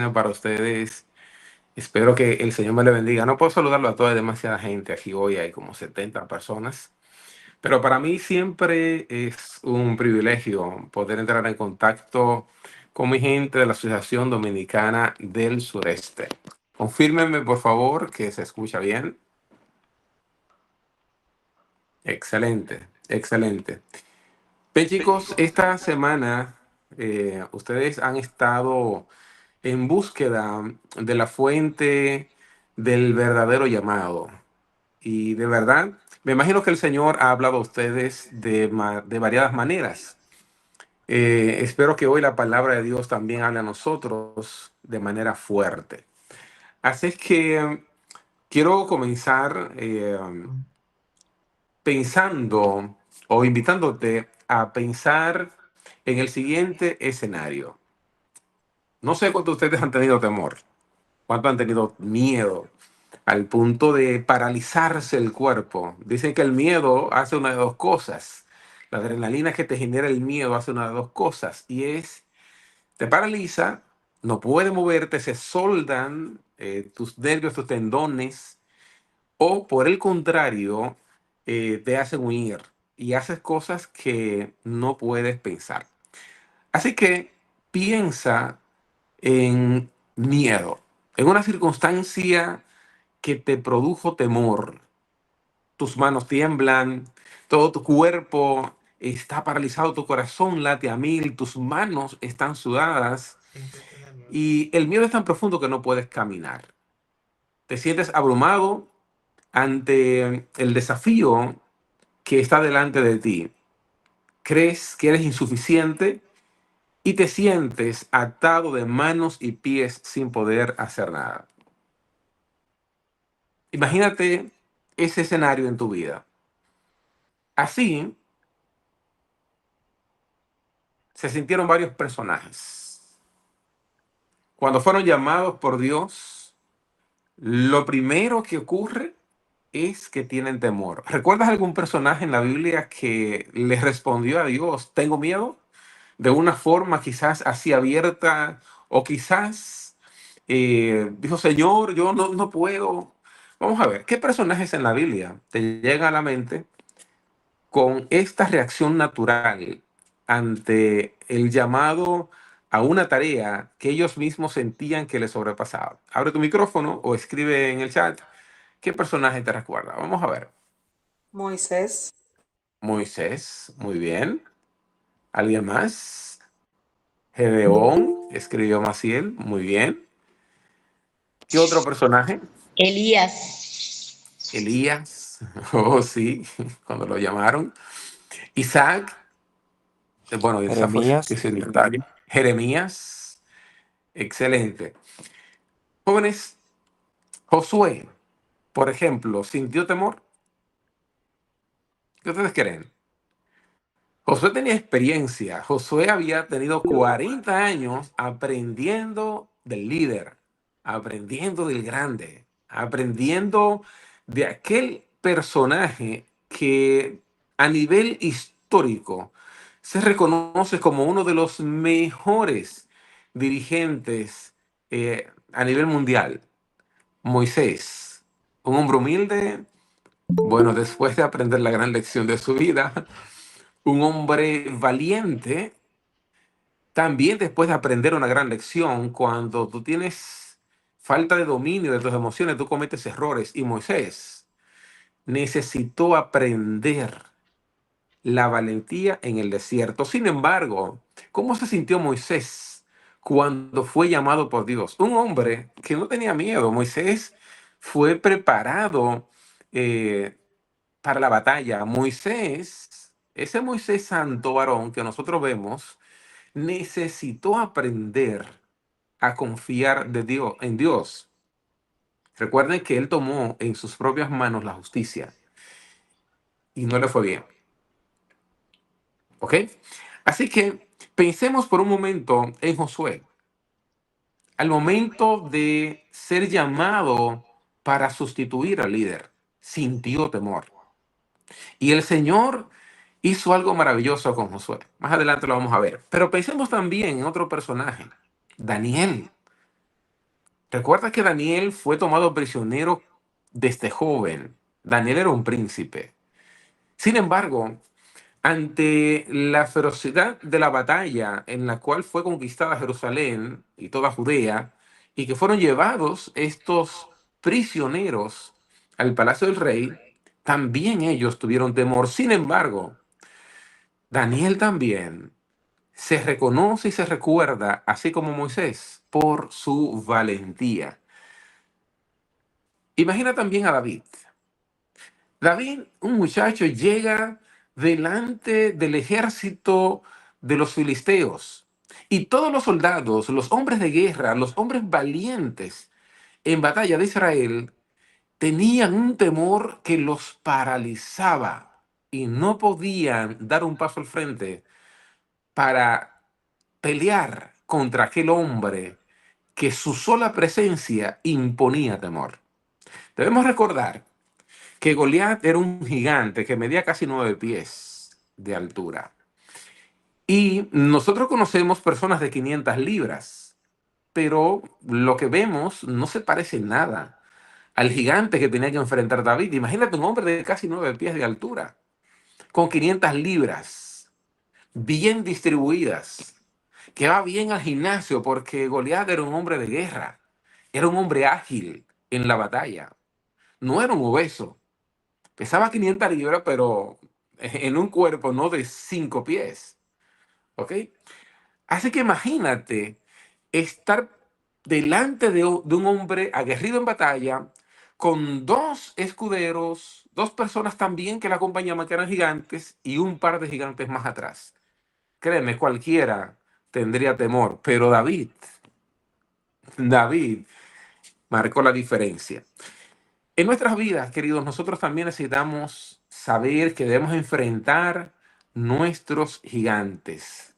para ustedes. Espero que el Señor me le bendiga. No puedo saludarlo a toda demasiada gente. Aquí hoy hay como 70 personas. Pero para mí siempre es un privilegio poder entrar en contacto con mi gente de la Asociación Dominicana del Sureste. Confírmenme, por favor, que se escucha bien. Excelente, excelente. Bien, chicos, esta semana ustedes han estado en búsqueda de la fuente del verdadero llamado. Y de verdad, me imagino que el Señor ha hablado a ustedes de variadas maneras. Espero que hoy la palabra de Dios también hable a nosotros de manera fuerte. Así es que quiero comenzar pensando o invitándote a pensar en el siguiente escenario. No sé cuántos de ustedes han tenido temor, cuántos han tenido miedo al punto de paralizarse el cuerpo. Dicen que el miedo hace una de dos cosas. La adrenalina que te genera el miedo hace una de dos cosas y es, te paraliza, no puedes moverte, se soldan tus nervios, tus tendones, o por el contrario, te hacen huir y haces cosas que no puedes pensar. Así que piensa en miedo, en una circunstancia que te produjo temor. Tus manos tiemblan, todo tu cuerpo está paralizado, tu corazón late a mil, tus manos están sudadas y el miedo es tan profundo que no puedes caminar. Te sientes abrumado ante el desafío que está delante de ti. Crees que eres insuficiente y te sientes atado de manos y pies sin poder hacer nada. Imagínate ese escenario en tu vida. Así se sintieron varios personajes. Cuando fueron llamados por Dios, lo primero que ocurre es que tienen temor. ¿Recuerdas algún personaje en la Biblia que le respondió a Dios, tengo miedo? De una forma quizás así abierta o quizás dijo, Señor, yo no puedo. Vamos a ver, ¿qué personajes en la Biblia te llegan a la mente con esta reacción natural ante el llamado a una tarea que ellos mismos sentían que les sobrepasaba? Abre tu micrófono o escribe en el chat qué personaje te recuerda. Vamos a ver. Moisés. Moisés, muy bien. ¿Alguien más? Gedeón, escribió Maciel, muy bien. ¿Qué otro personaje? Elías. Elías, oh sí, cuando lo llamaron. Isaac, bueno, esa fue que Jeremías, es secretario. Jeremías, excelente. Jóvenes, Josué, por ejemplo, ¿sintió temor? ¿Qué ustedes creen? Josué tenía experiencia. Josué había tenido 40 años aprendiendo del líder, aprendiendo del grande, aprendiendo de aquel personaje que a nivel histórico se reconoce como uno de los mejores dirigentes a nivel mundial. Moisés, un hombre humilde, bueno, después de aprender la gran lección de su vida, un hombre valiente, también después de aprender una gran lección, cuando tú tienes falta de dominio de tus emociones, tú cometes errores. Y Moisés necesitó aprender la valentía en el desierto. Sin embargo, ¿cómo se sintió Moisés cuando fue llamado por Dios? Un hombre que no tenía miedo. Moisés fue preparado eh, para la batalla. Moisés, ese Moisés santo varón que nosotros vemos, necesitó aprender a confiar en Dios. Recuerden que él tomó en sus propias manos la justicia y no le fue bien. ¿Ok? Así que pensemos por un momento en Josué. Al momento de ser llamado para sustituir al líder, sintió temor. Y el Señor hizo algo maravilloso con Josué. Más adelante lo vamos a ver. Pero pensemos también en otro personaje, Daniel. Recuerda que Daniel fue tomado prisionero desde joven. Daniel era un príncipe. Sin embargo, ante la ferocidad de la batalla en la cual fue conquistada Jerusalén y toda Judea, y que fueron llevados estos prisioneros al palacio del rey, también ellos tuvieron temor. Sin embargo, Daniel también se reconoce y se recuerda, así como Moisés, por su valentía. Imagina también a David. David, un muchacho, llega delante del ejército de los filisteos y todos los soldados, los hombres de guerra, los hombres valientes en batalla de Israel, tenían un temor que los paralizaba y no podían dar un paso al frente para pelear contra aquel hombre que su sola presencia imponía temor. Debemos recordar que Goliat era un gigante que medía casi 9 pies de altura. Y nosotros conocemos personas de 500 libras, pero lo que vemos no se parece en nada al gigante que tenía que enfrentar David. Imagínate un hombre de casi 9 pies de altura, con 500 libras, bien distribuidas, que va bien al gimnasio porque Goliat era un hombre de guerra, era un hombre ágil en la batalla, no era un obeso. Pesaba 500 libras, pero en un cuerpo no de 5 pies. ¿Ok? Así que imagínate estar delante de un hombre aguerrido en batalla, con dos escuderos, dos personas también que la acompañaban, que eran gigantes, y un par de gigantes más atrás. Créeme, cualquiera tendría temor, pero David marcó la diferencia. En nuestras vidas, queridos, nosotros también necesitamos saber que debemos enfrentar nuestros gigantes.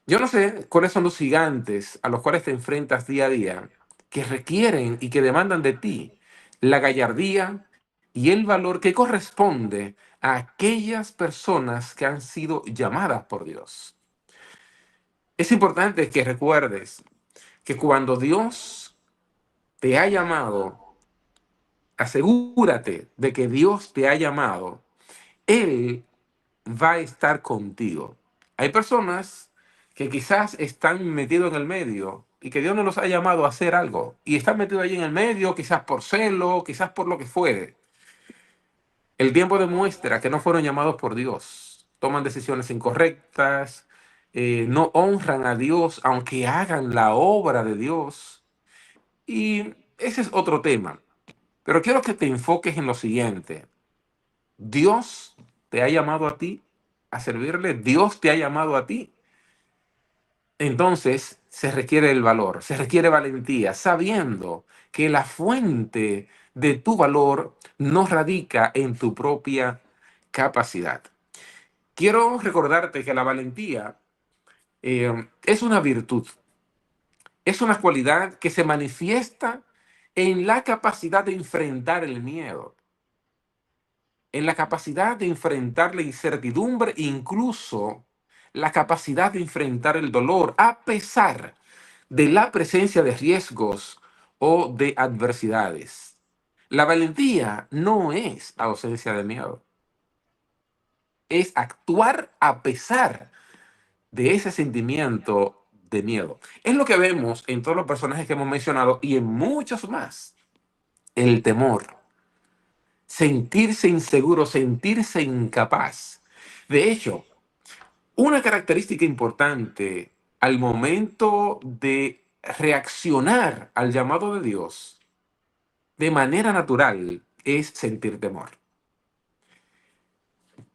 Yo no sé cuáles son los gigantes a los cuales te enfrentas día a día, que requieren y que demandan de ti la gallardía y el valor que corresponde a aquellas personas que han sido llamadas por Dios. Es importante que recuerdes que cuando Dios te ha llamado, asegúrate de que Dios te ha llamado. Él va a estar contigo. Hay personas que quizás están metidos en el medio y que Dios no los ha llamado a hacer algo y están metidos allí en el medio, quizás por celo, quizás por lo que fuere. El tiempo demuestra que no fueron llamados por Dios. Toman decisiones incorrectas, no honran a Dios aunque hagan la obra de Dios. Y ese es otro tema. Pero quiero que te enfoques en lo siguiente. Dios te ha llamado a ti a servirle, Dios te ha llamado a ti. Entonces se requiere el valor, se requiere valentía, sabiendo que la fuente de tu valor no radica en tu propia capacidad. Quiero recordarte que la valentía es una virtud, es una cualidad que se manifiesta en la capacidad de enfrentar el miedo, en la capacidad de enfrentar la incertidumbre, incluso la capacidad de enfrentar el dolor, a pesar de la presencia de riesgos o de adversidades. La valentía no es ausencia de miedo, es actuar a pesar de ese sentimiento de miedo. Es lo que vemos en todos los personajes que hemos mencionado y en muchos más. El temor, sentirse inseguro, sentirse incapaz. De hecho, una característica importante al momento de reaccionar al llamado de Dios de manera natural es sentir temor.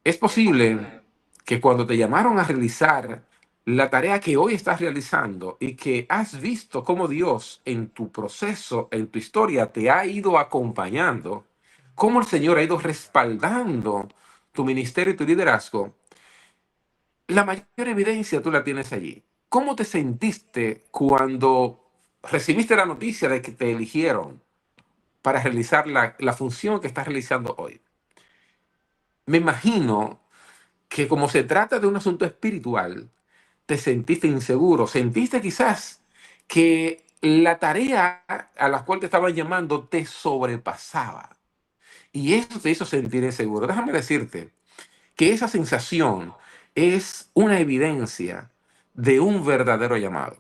Es posible que cuando te llamaron a realizar la tarea que hoy estás realizando y que has visto cómo Dios en tu proceso, en tu historia, te ha ido acompañando, cómo el Señor ha ido respaldando tu ministerio y tu liderazgo, la mayor evidencia tú la tienes allí. ¿Cómo te sentiste cuando recibiste la noticia de que te eligieron para realizar la función que estás realizando hoy? Me imagino que como se trata de un asunto espiritual, te sentiste inseguro, sentiste quizás que la tarea a la cual te estaban llamando te sobrepasaba. Y eso te hizo sentir inseguro. Déjame decirte que esa sensación es una evidencia de un verdadero llamado.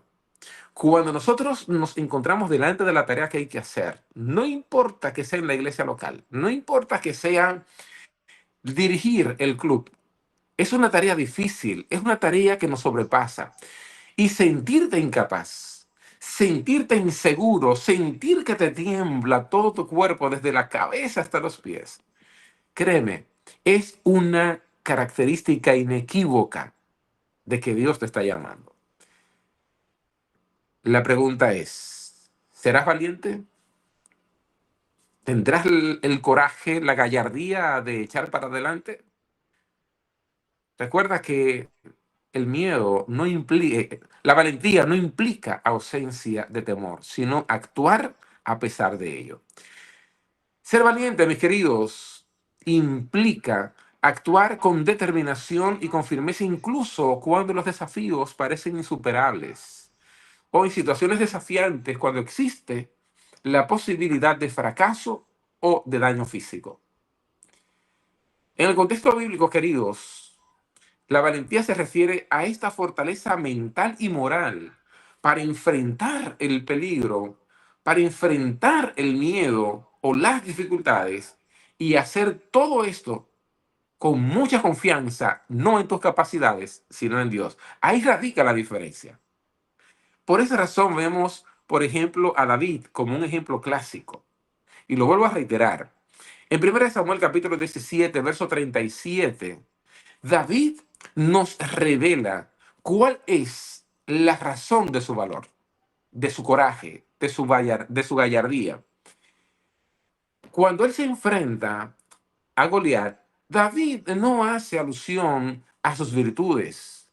Cuando nosotros nos encontramos delante de la tarea que hay que hacer, no importa que sea en la iglesia local, no importa que sea dirigir el club, es una tarea difícil, es una tarea que nos sobrepasa. Y sentirte incapaz, sentirte inseguro, sentir que te tiembla todo tu cuerpo desde la cabeza hasta los pies, créeme, es una característica inequívoca de que Dios te está llamando. La pregunta es, ¿serás valiente? ¿Tendrás el coraje, la gallardía de echar para adelante? Recuerda que el miedo no implica, la valentía no implica ausencia de temor, sino actuar a pesar de ello. Ser valiente, mis queridos, implica actuar con determinación y con firmeza incluso cuando los desafíos parecen insuperables o en situaciones desafiantes cuando existe la posibilidad de fracaso o de daño físico. En el contexto bíblico, queridos, la valentía se refiere a esta fortaleza mental y moral para enfrentar el peligro, para enfrentar el miedo o las dificultades y hacer todo esto con mucha confianza, no en tus capacidades, sino en Dios. Ahí radica la diferencia. Por esa razón vemos, por ejemplo, a David como un ejemplo clásico. Y lo vuelvo a reiterar. En 1 Samuel capítulo 17, verso 37, David nos revela cuál es la razón de su valor, de su coraje, de su gallardía. Cuando él se enfrenta a Goliat, David no hace alusión a sus virtudes.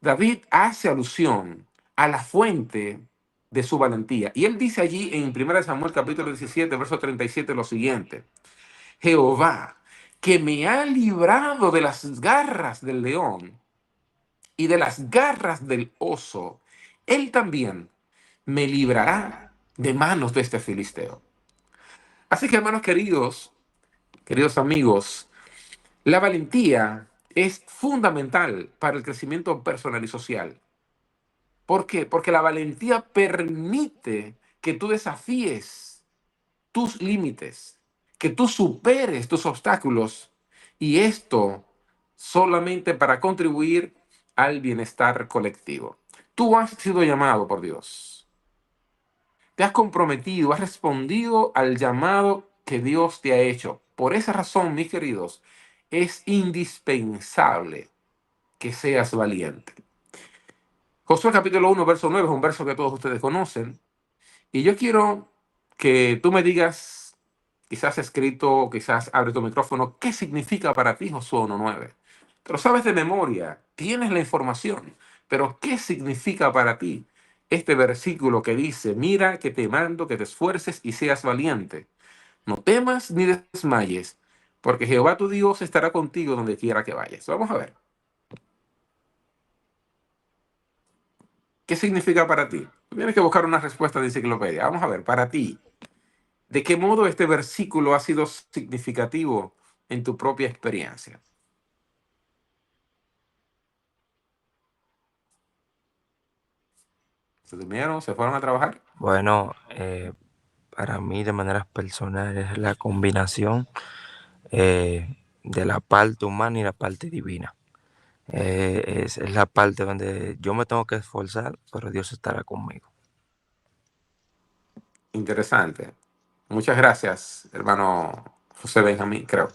David hace alusión a la fuente de su valentía. Y él dice allí en 1 Samuel capítulo 17, verso 37 lo siguiente: Jehová, que me ha librado de las garras del león y de las garras del oso, él también me librará de manos de este filisteo. Así que, hermanos queridos, queridos amigos, la valentía es fundamental para el crecimiento personal y social. ¿Por qué? Porque la valentía permite que tú desafíes tus límites, que tú superes tus obstáculos, y esto solamente para contribuir al bienestar colectivo. Tú has sido llamado por Dios. Te has comprometido, has respondido al llamado que Dios te ha hecho. Por esa razón, mis queridos, es indispensable que seas valiente. Josué capítulo 1, verso 9 es un verso que todos ustedes conocen. Y yo quiero que tú me digas, quizás escrito, quizás abre tu micrófono, ¿qué significa para ti Josué 1:9? Te lo sabes de memoria, tienes la información, pero ¿qué significa para ti este versículo que dice: mira que te mando que te esfuerces y seas valiente? No temas ni desmayes, porque Jehová tu Dios estará contigo donde quiera que vayas. Vamos a ver, ¿qué significa para ti? Tienes que buscar una respuesta de enciclopedia. Vamos a ver, para ti, ¿de qué modo este versículo ha sido significativo en tu propia experiencia? ¿Se durmieron? ¿Se fueron a trabajar? Bueno, para mí de manera personal es la combinación de la parte humana y la parte divina. Es la parte donde yo me tengo que esforzar, pero Dios estará conmigo. Interesante. Muchas gracias, hermano José Benjamín, creo.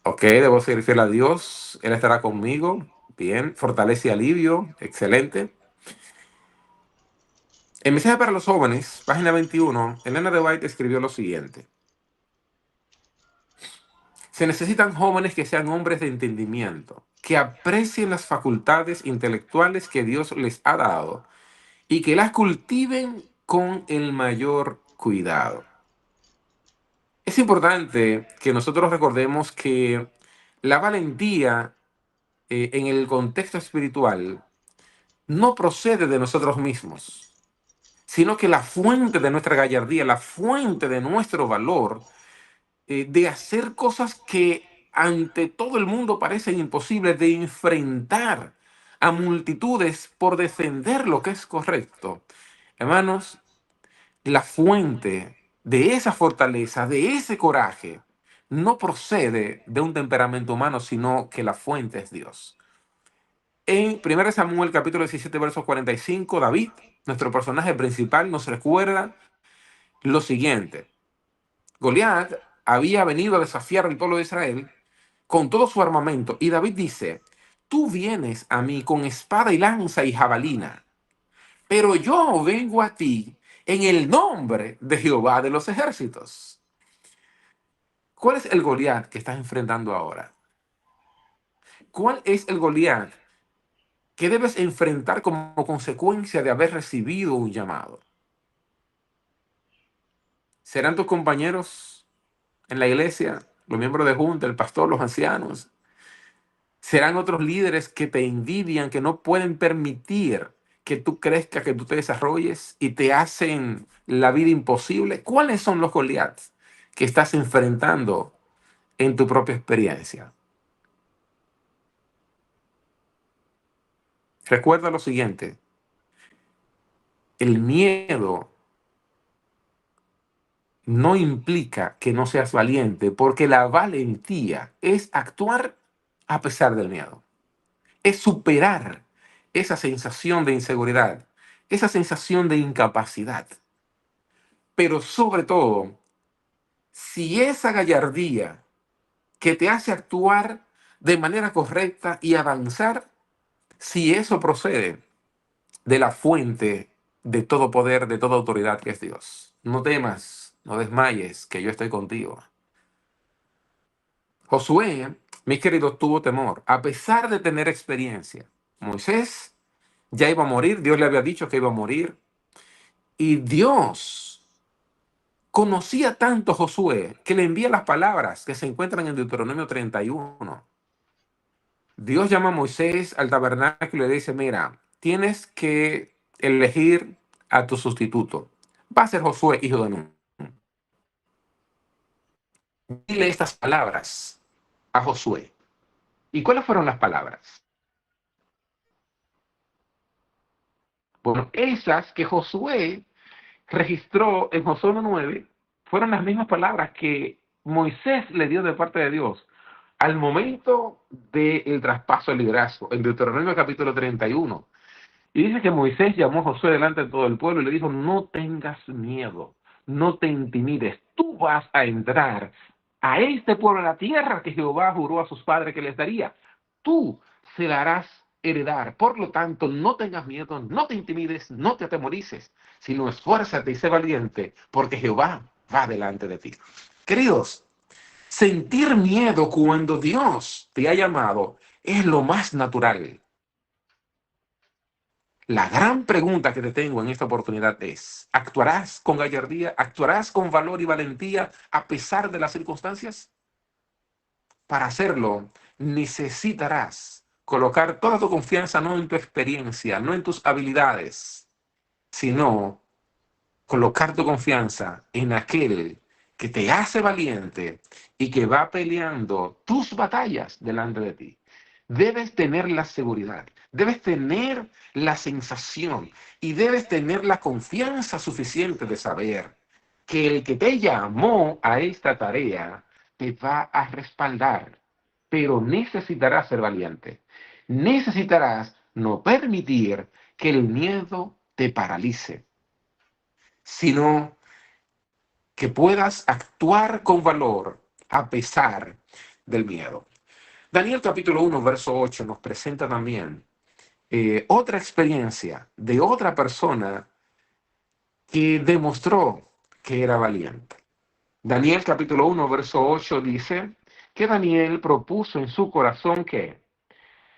Ok, debo ser fiel a Dios. Él estará conmigo. Bien. Fortalece y alivio. Excelente. En Mensaje para los Jóvenes, página 21, Elena de White escribió lo siguiente: se necesitan jóvenes que sean hombres de entendimiento, que aprecien las facultades intelectuales que Dios les ha dado y que las cultiven con el mayor cuidado. Es importante que nosotros recordemos que la valentía en el contexto espiritual no procede de nosotros mismos, sino que la fuente de nuestra gallardía, la fuente de nuestro valor, de hacer cosas que ante todo el mundo parecen imposibles, de enfrentar a multitudes por defender lo que es correcto. Hermanos, la fuente de esa fortaleza, de ese coraje, no procede de un temperamento humano, sino que la fuente es Dios. En 1 Samuel capítulo 17, versos 45, David, nuestro personaje principal, nos recuerda lo siguiente. Goliat había venido a desafiar al pueblo de Israel con todo su armamento, y David dice, tú vienes a mí con espada y lanza y jabalina, pero yo vengo a ti en el nombre de Jehová de los ejércitos. ¿Cuál es el Goliat que estás enfrentando ahora? ¿Cuál es el Goliat que debes enfrentar como consecuencia de haber recibido un llamado? ¿Serán tus compañeros en la iglesia, los miembros de junta, el pastor, los ancianos? ¿Serán otros líderes que te envidian, que no pueden permitir que tú crezcas, que tú te desarrolles y te hacen la vida imposible? ¿Cuáles son los Goliaths que estás enfrentando en tu propia experiencia? Recuerda lo siguiente, el miedo no implica que no seas valiente, porque la valentía es actuar a pesar del miedo, es superar esa sensación de inseguridad, esa sensación de incapacidad. Pero sobre todo, si esa gallardía que te hace actuar de manera correcta y avanzar, si eso procede de la fuente de todo poder, de toda autoridad que es Dios. No temas, no desmayes, que yo estoy contigo. Josué, mis queridos, tuvo temor, a pesar de tener experiencia. Moisés ya iba a morir, Dios le había dicho que iba a morir, y Dios conocía tanto a Josué que le envía las palabras que se encuentran en Deuteronomio 31. Dios llama a Moisés al tabernáculo y le dice, mira, tienes que elegir a tu sustituto. Va a ser Josué, hijo de Nun. Dile estas palabras a Josué. ¿Y cuáles fueron las palabras? Bueno, esas que Josué registró en Josué 9 fueron las mismas palabras que Moisés le dio de parte de Dios al momento del traspaso del liderazgo, en Deuteronomio capítulo 31. Y dice que Moisés llamó a Josué delante de todo el pueblo y le dijo, no tengas miedo, no te intimides, tú vas a entrar a este pueblo, a la tierra que Jehová juró a sus padres que les daría. Tú se la harás heredar. Por lo tanto, no tengas miedo, no te intimides, no te atemorices, sino esfuérzate y sé valiente, porque Jehová va delante de ti. Queridos, sentir miedo cuando Dios te ha llamado es lo más natural. La gran pregunta que te tengo en esta oportunidad es, ¿actuarás con gallardía? ¿Actuarás con valor y valentía a pesar de las circunstancias? Para hacerlo, necesitarás colocar toda tu confianza no en tu experiencia, no en tus habilidades, sino colocar tu confianza en aquel que te hace valiente y que va peleando tus batallas delante de ti. Debes tener la seguridad, debes tener la sensación y debes tener la confianza suficiente de saber que el que te llamó a esta tarea te va a respaldar, pero necesitarás ser valiente. Necesitarás no permitir que el miedo te paralice, sino que puedas actuar con valor a pesar del miedo. Daniel capítulo 1, verso 8 nos presenta también otra experiencia de otra persona que demostró que era valiente. Daniel capítulo 1, verso 8 dice que Daniel propuso en su corazón que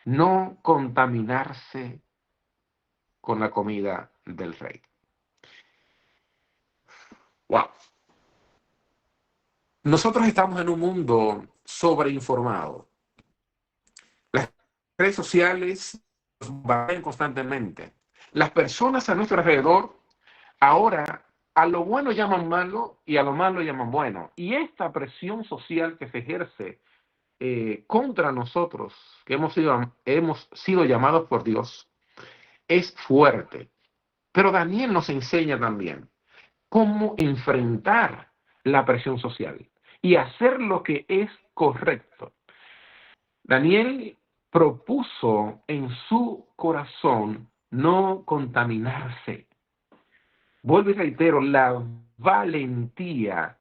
no contaminarse con la comida del rey. Wow. Nosotros estamos en un mundo sobreinformado. Las redes sociales bombardean constantemente. Las personas a nuestro alrededor ahora a lo bueno llaman malo y a lo malo llaman bueno. Y esta presión social que se ejerce contra nosotros, que hemos sido llamados por Dios, es fuerte. Pero Daniel nos enseña también cómo enfrentar la presión social y hacer lo que es correcto. Daniel propuso en su corazón no contaminarse. Vuelvo y reitero, la valentía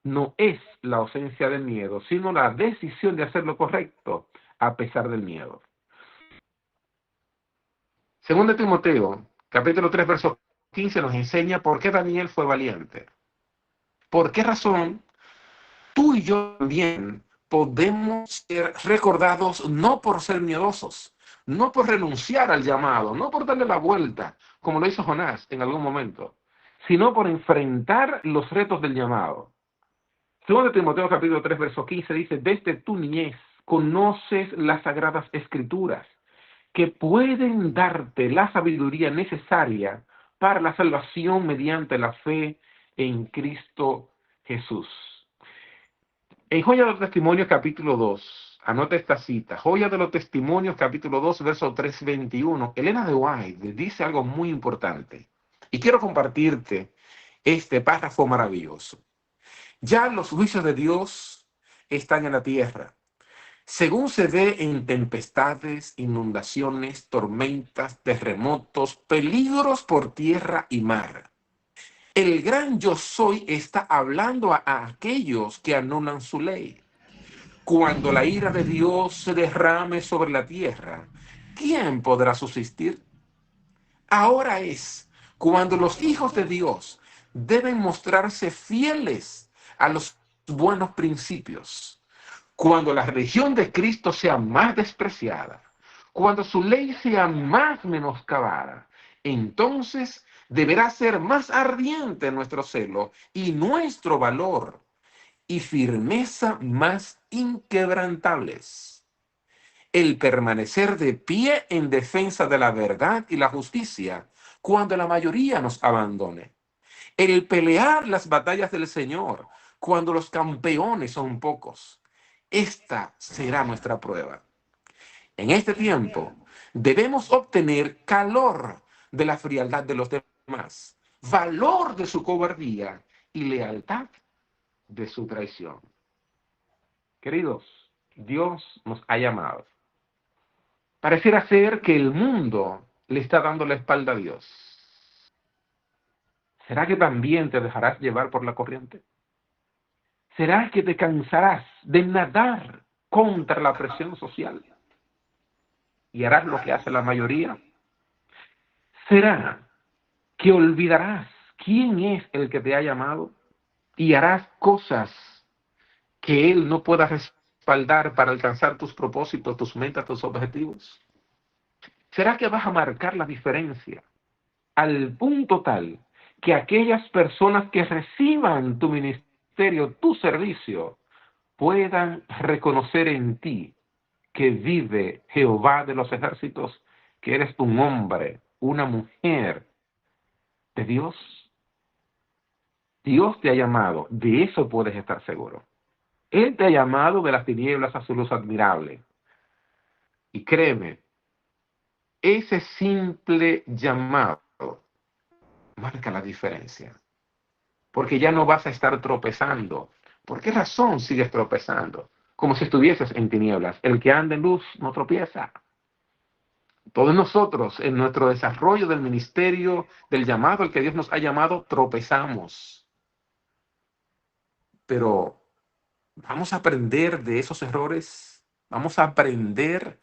no es la ausencia de miedo, sino la decisión de hacer lo correcto a pesar del miedo. Segundo de Timoteo, capítulo 3, verso 15, nos enseña por qué Daniel fue valiente. ¿Por qué razón tú y yo también podemos ser recordados no por ser miedosos, no por renunciar al llamado, no por darle la vuelta, como lo hizo Jonás en algún momento, sino por enfrentar los retos del llamado? Segundo de Timoteo capítulo 3, verso 15 dice, desde tu niñez conoces las sagradas escrituras que pueden darte la sabiduría necesaria para la salvación mediante la fe en Cristo Jesús. En Joya de los Testimonios capítulo 2, anota esta cita, Joya de los Testimonios capítulo 2, verso 321, Elena de White dice algo muy importante y quiero compartirte este párrafo maravilloso. Ya los juicios de Dios están en la tierra, según se ve en tempestades, inundaciones, tormentas, terremotos, peligros por tierra y mar. El gran yo soy está hablando a aquellos que anulan su ley. Cuando la ira de Dios se derrame sobre la tierra, ¿quién podrá subsistir? Ahora es cuando los hijos de Dios deben mostrarse fieles a los buenos principios. Cuando la religión de Cristo sea más despreciada, cuando su ley sea más menoscabada, entonces deberá ser más ardiente nuestro celo y nuestro valor y firmeza más inquebrantables. El permanecer de pie en defensa de la verdad y la justicia cuando la mayoría nos abandone. El pelear las batallas del Señor cuando los campeones son pocos. Esta será nuestra prueba. En este tiempo debemos obtener calor de la frialdad de los demás, valor de su cobardía y lealtad de su traición. Queridos, Dios nos ha llamado. Pareciera ser que el mundo le está dando la espalda a Dios. ¿Será que también te dejarás llevar por la corriente? ¿Será que te cansarás de nadar contra la presión social y harás lo que hace la mayoría? ¿Será que olvidarás quién es el que te ha llamado y harás cosas que Él no pueda respaldar para alcanzar tus propósitos, tus metas, tus objetivos? ¿Será que vas a marcar la diferencia al punto tal que aquellas personas que reciban tu ministerio, tu servicio, puedan reconocer en ti que vive Jehová de los ejércitos, que eres un hombre, una mujer de Dios? Dios te ha llamado, de eso puedes estar seguro. Él te ha llamado de las tinieblas a su luz admirable. Y créeme, ese simple llamado marca la diferencia. Porque ya no vas a estar tropezando. ¿Por qué razón sigues tropezando? Como si estuvieses en tinieblas. El que anda en luz no tropieza. Todos nosotros, en nuestro desarrollo del ministerio, del llamado al que Dios nos ha llamado, tropezamos. Pero vamos a aprender de esos errores, vamos a aprender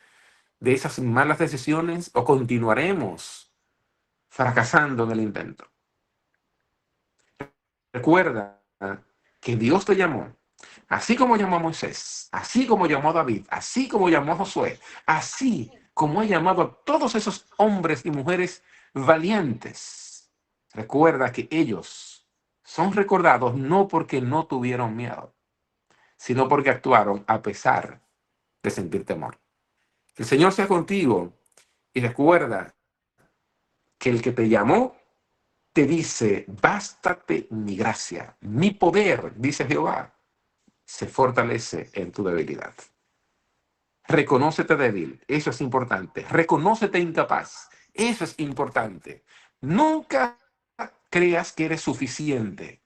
de esas malas decisiones o continuaremos fracasando en el intento. Recuerda que Dios te llamó, así como llamó a Moisés, así como llamó a David, así como llamó a Josué, así como ha llamado a todos esos hombres y mujeres valientes. Recuerda que ellos son recordados no porque no tuvieron miedo, sino porque actuaron a pesar de sentir temor. Que el Señor sea contigo Y recuerda que el que te llamó te dice, bástate mi gracia, mi poder, dice Jehová, se fortalece en tu debilidad. Reconócete débil, eso es importante. Reconócete incapaz, eso es importante. Nunca creas que eres suficiente.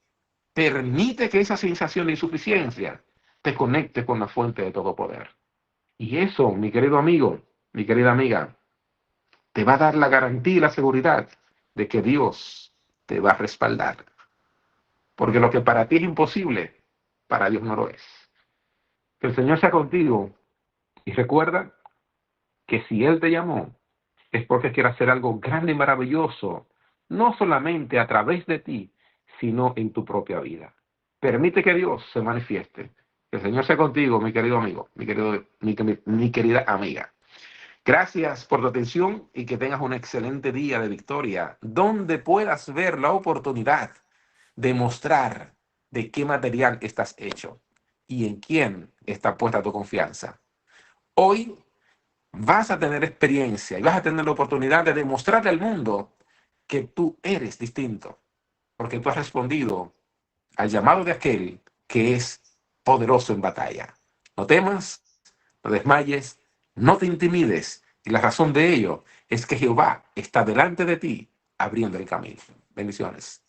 Permite que esa sensación de insuficiencia te conecte con la fuente de todo poder. Y eso, mi querido amigo, mi querida amiga, te va a dar la garantía y la seguridad de que Dios te va a respaldar. Porque lo que para ti es imposible, para Dios no lo es. Que el Señor sea contigo y recuerda que si Él te llamó, es porque quiere hacer algo grande y maravilloso, no solamente a través de ti, sino en tu propia vida. Permite que Dios se manifieste. Que el Señor sea contigo, mi querido amigo, mi querida amiga. Gracias por tu atención y que tengas un excelente día de victoria, donde puedas ver la oportunidad de mostrar de qué material estás hecho y en quién está puesta tu confianza. Hoy vas a tener experiencia y vas a tener la oportunidad de demostrarle al mundo que tú eres distinto, porque tú has respondido al llamado de aquel que es poderoso en batalla. No temas, no desmayes, no te intimides. Y la razón de ello es que Jehová está delante de ti, abriendo el camino. Bendiciones.